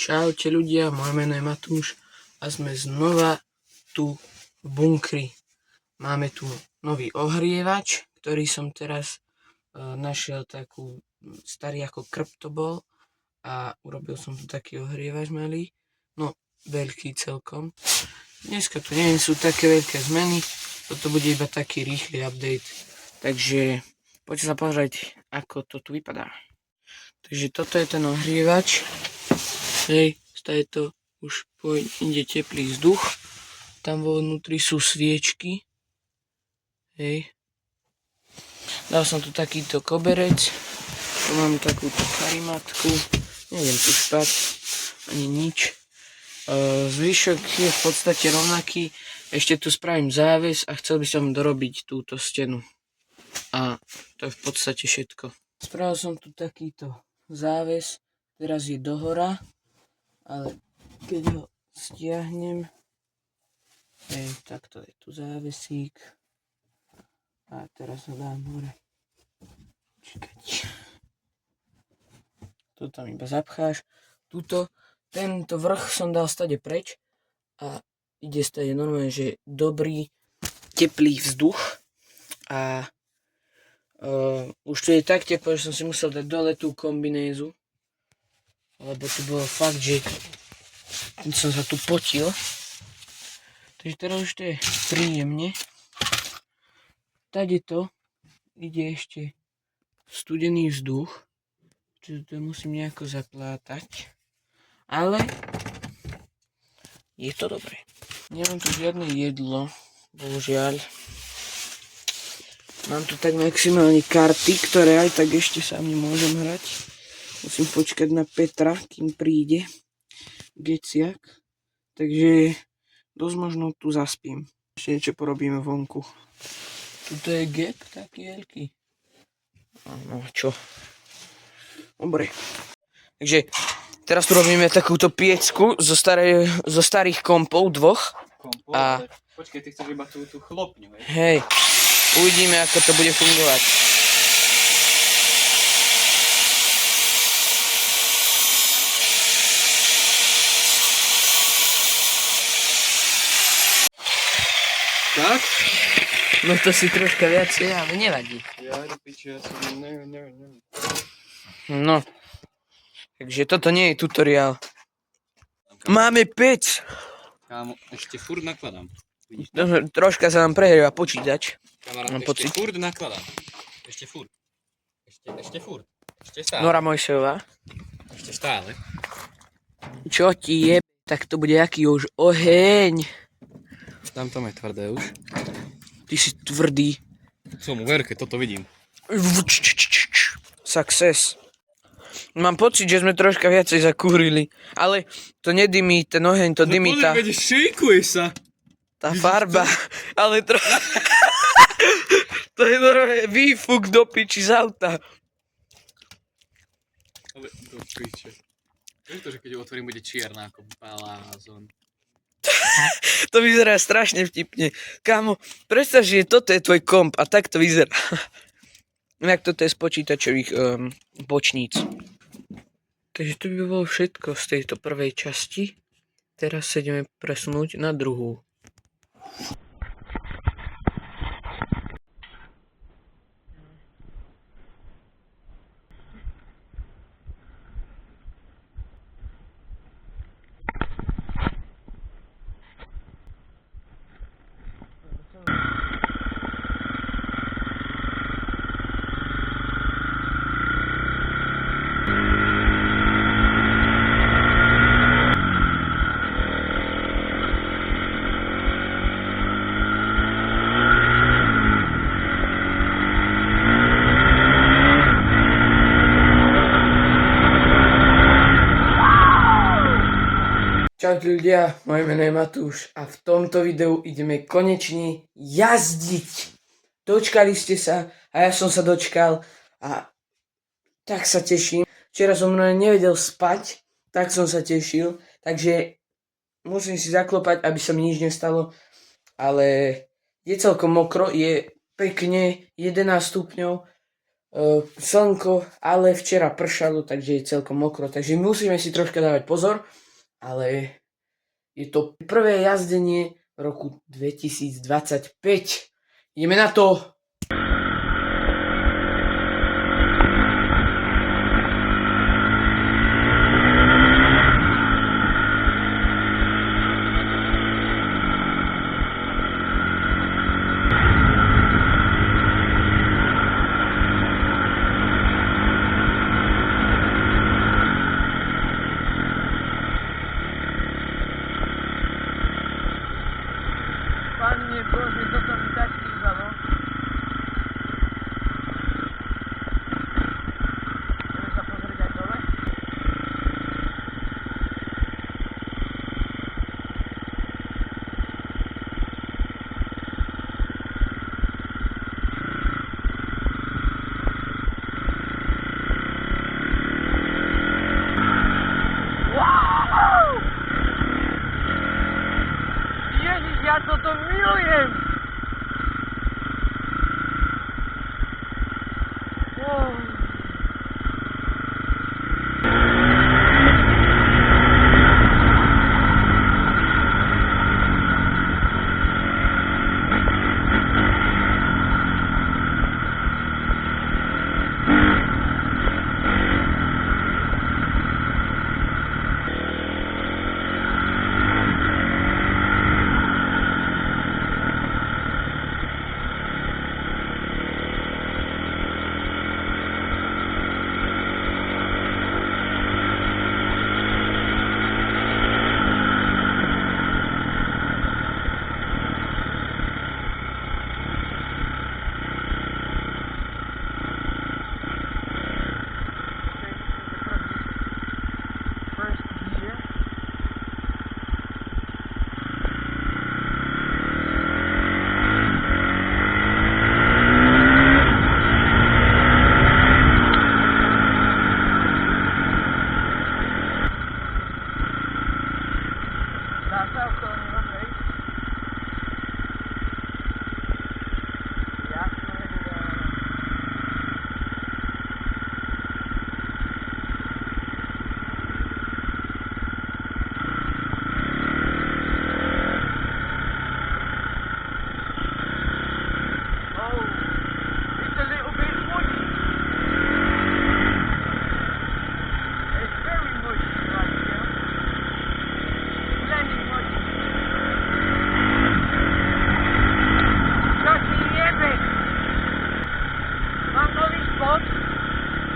Čaute ľudia, moje meno je Matúš a sme znova tu v bunkri. Máme tu nový ohrievač, ktorý som teraz našiel takú starý ako krb to bol a urobil som tu taký ohrievač malý, no veľký celkom. Dneska tu nie sú také veľké zmeny, toto bude iba taký rýchly update, takže poďte sa pozrieť, ako to tu vypadá. Takže toto je ten ohrievač. Hej, stále to už ide teplý vzduch. Tam vo vnútri sú sviečky. Hej. Dal som tu takýto koberec. Tu mám takúto karimatku. Neviem tu spať, ani nič. Zvyšok je v podstate rovnaký. Ešte tu spravím záves a chcel by som dorobiť túto stenu. A to je v podstate všetko. Spravil som tu takýto záves. Teraz je dohora. Ale keď ho stiahnem, takto je tu závesík a teraz ho dám hore. Čakať. Tu tam iba zapcháš. Tento vrch som dal stade preč a ide stade normálne, že dobrý teplý vzduch a už tu je tak teplo, že som si musel dať dole tú kombinézu. Lebo tu bolo fakt, že som sa tu potil. Takže teraz už to je príjemne. Tady to ide ešte studený vzduch. Čiže to musím nejako zaplátať. Ale je to dobré. Nemám tu žiadne jedlo, bohužiaľ. Mám tu tak maximálne karty, ktoré aj tak ešte sám nemôžem hrať. Musím počkať na Petra, kým príde geciak. Takže dosť možno tu zaspím. Ešte niečo porobíme vonku. Tuto je gap taký veľký. No čo? Dobre. Takže teraz tu robíme takúto piecku zo starých kompov dvoch. A počkej, ty chceš iba tú chlopňu, hej? Hej, uvidíme, ako to bude fungovať. Tak? No to si troška viacej, ale nevadí. Ja som neviem. No. Takže toto nie je tutoriál. Máme pec. Kámo, ešte furt nakladám. Vidíš? Troška sa nám prehrieva počítač. Kamarát, Mám ešte pocit. furt nakladám. Ešte furt. Ešte stále. Nora Mojsejová. Ešte stále. Čo ti je? Tak to bude aký už oheň. Tam je tvrdé už. Ty si tvrdý. Som uverke, toto vidím. Success. Mám pocit, že sme troška viacej zakúrili. Ale to nedymí, ten oheň, to dymí tá... Pozri, šejkuje sa. Tá farba. Ale to je normálne výfuk do piči z auta. Ale do piče. Vieš to, že keď ju otvorím, bude čierna ako balázon. To vyzerá strašne vtipne. Kámo, predstav, že toto je tvoj komp a tak to vyzerá. Inak toto je z počítačových bočníc. Takže to by bolo všetko z tejto prvej časti. Teraz sa ideme presunúť na druhú. Čaute ľudia, moje meno je Matúš a v tomto videu ideme konečne jazdiť. Dočkali ste sa a ja som sa dočkal a tak sa teším. Včera som nevedel spať, tak som sa tešil, takže musím si zaklopať, aby sa mi nič nestalo, ale je celkom mokro, je pekne 11 stupňov, slnko, ale včera pršalo, takže je celkom mokro, takže musíme si troška dávať pozor, ale je to prvé jazdenie v roku 2025. Ideme na to! Panie Boże, co to mi tak chýbalo. Chceme sa pozrieť aj dole? Wow! Ježiš, ja toto milujem! Wow. Dá sa okolo neho prejsť? Jasné, že dá. Oh, it's a little bit muddy. It's very muddy right here. Plenty muddy. Čo ti jebe? Mám nový spot,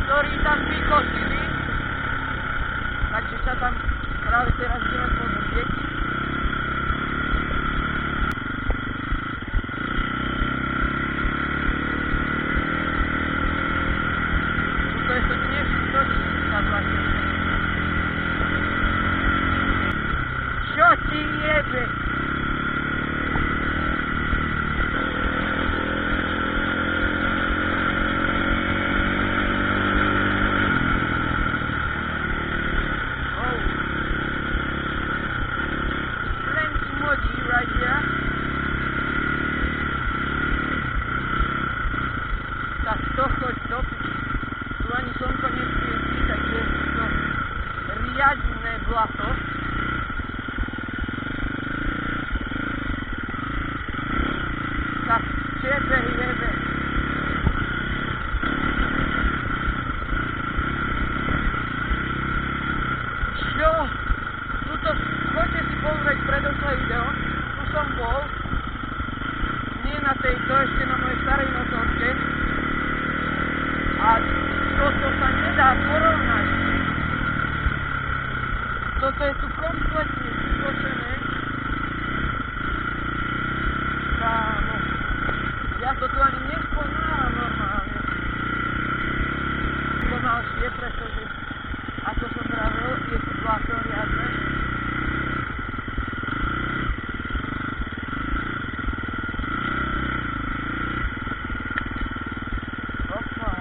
ktorý tam vykosili, takže sa tam práve teraz ideme pozrieť. To je to dnes, čo sa vlastne. Čo ti jebe? Oh. Plenty muddy right here. Tak to choď do piči. Tu ani slnko nesvietí, takže je to riadne blato. Tak čebe jebe. Čo? Tuto, choďte si pozrieť predošlé video. Tu som bol. Nie na tejto, ešte na mojej starej motorke. A toto sa nedá porovnať. Toto je tu kompletne vykočené. Kámo. Ja to tu ani nespoznám normálne. Pomalšie, pretože ako som pravil, je tu blato riadne. Opa.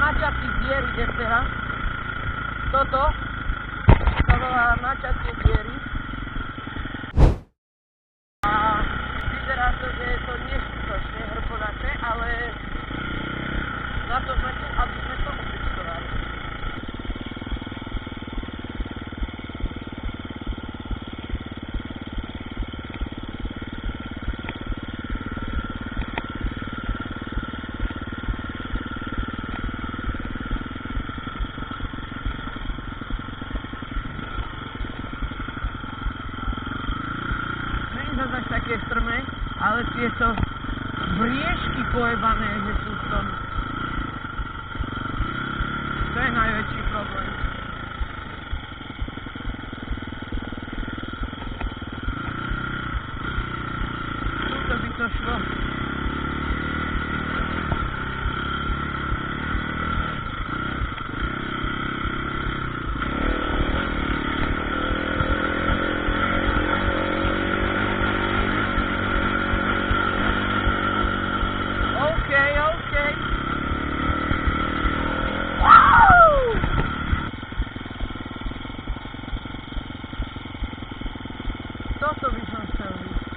načatý diery DPH. Toto sa volá načatie diery. A vyzerá to, že je to neskutočne hrponaté, ale na to sme tu, aby sme to otestovali. Zase také strmé, ale tieto briežky pojebané, že sú v tom. To je najväčší problém. Tuto by to šlo. Toto by som chcel ísť.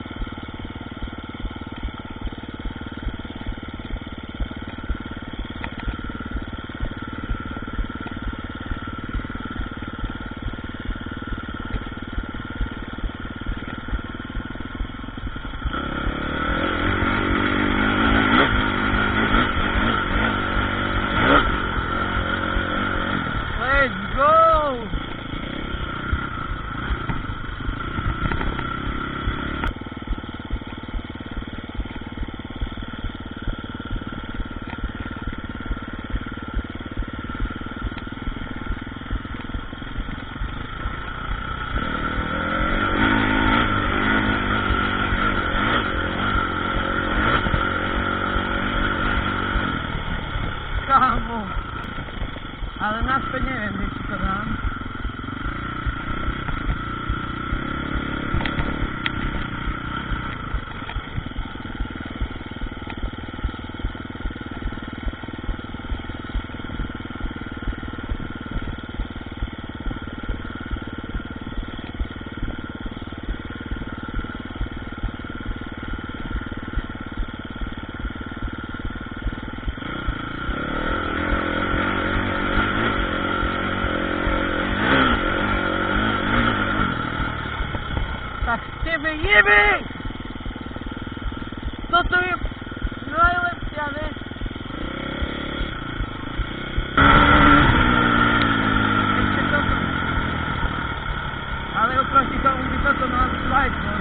Let's go! Kámo, ale naspäť neviem, či to dám. Tak z tebe jebe! Toto je najlepšia vec. Ešte toto. Ale oproti tomu by toto mal slide bol.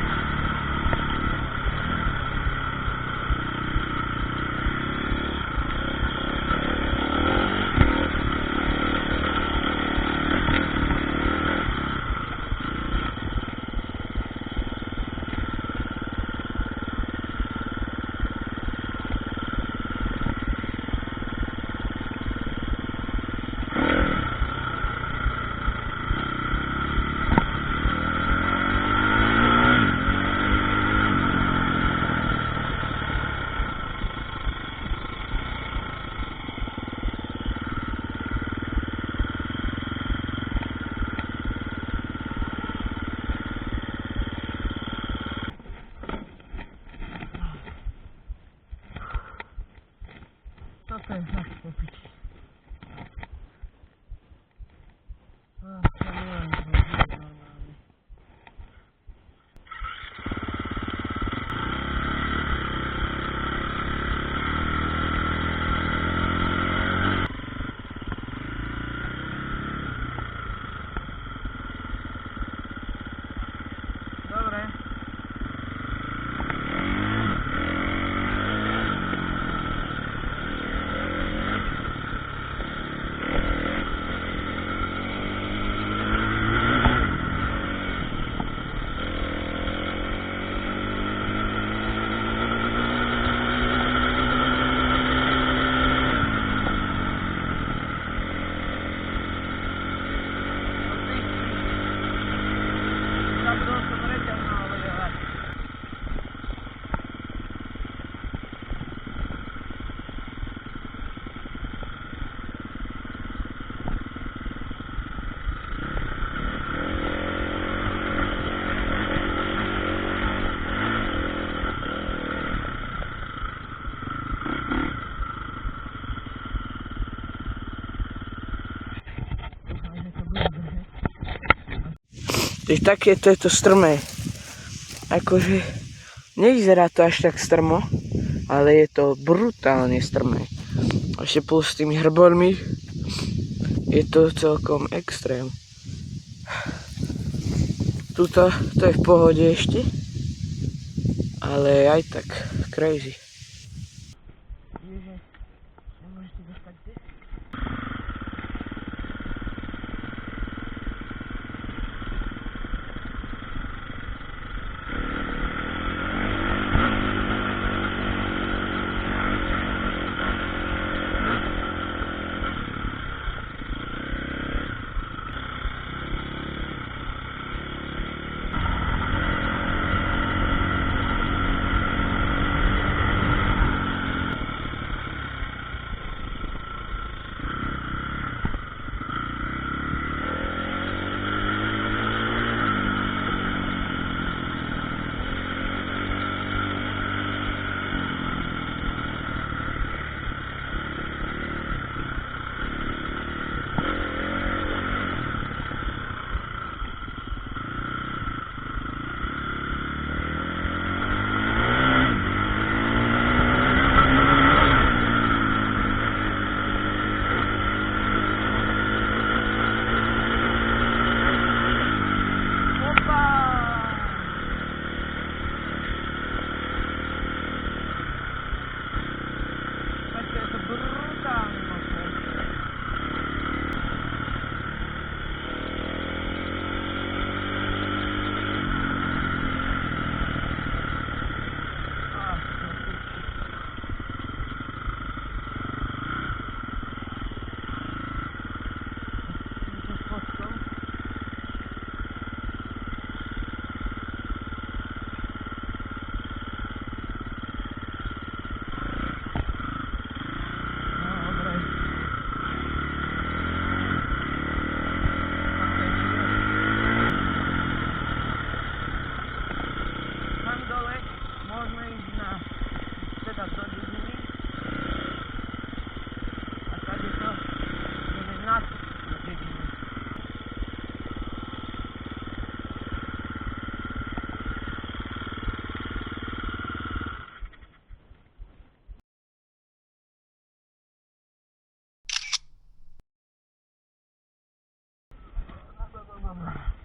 Takže takéto je to strmé. Akože nevyzerá to až tak strmo, ale je to brutálne strmé. A ešte plus s tými hrbormi je to celkom extrém. Tuto to je v pohode ešte, ale aj tak crazy. Dobra.